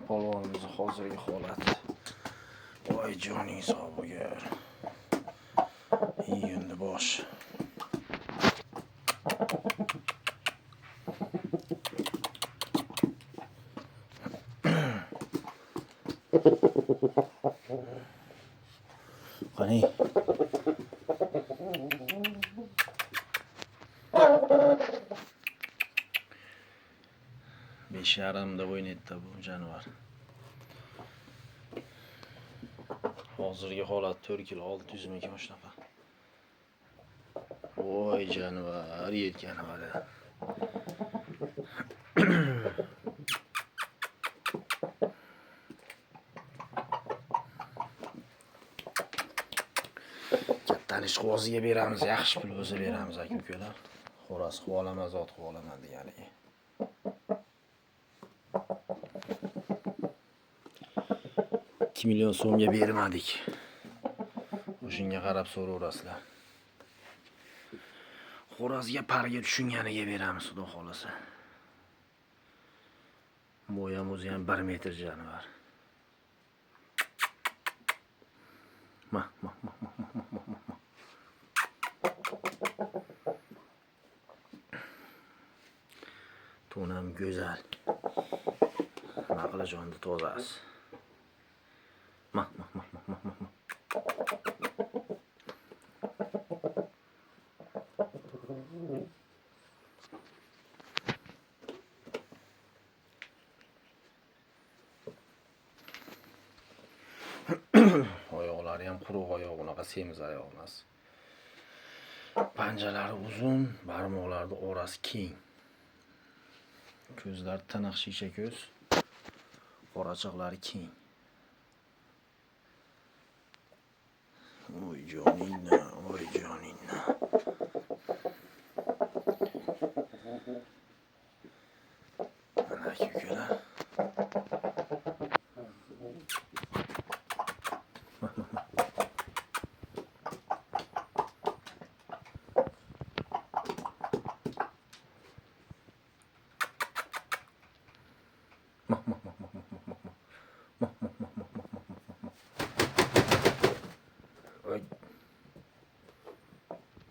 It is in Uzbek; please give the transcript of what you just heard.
Polvonimiz hozirgi holati. Voy joning sog' bo'lgan. Iyunda bosh. Qani. Besh yarimda o'ynaydi bu jonivar. Hozirgi holat 4 kilo 600 mikan shunaqa. Voy jonivar, yetgan hali. Kattanish qo'ziga beramiz, yaxshi pul bo'lsa beramiz aka-ukalar. Xo'roz qilib olaman, zot qilib olaman deganiga. $2 million so'mga bermadik. O'shunga qarab so'raverasizlar. Xo'rozga parga tushunganiga beramiz, xudo xolasa. Bo'yamiz ham 1 metr jonivar. Ma. To'nam go'zal. Naqla jonda tozasi. Ma. Oyoqlari ham quruq oyoq, unaqa semiz oyoq emas. Panjalari uzun, barmoqlari orasi keng. Ko'zlari tiniq shisha ko'z. Qorachoqlari keng. Oy joningni. Ana aka-ukalar. Ma.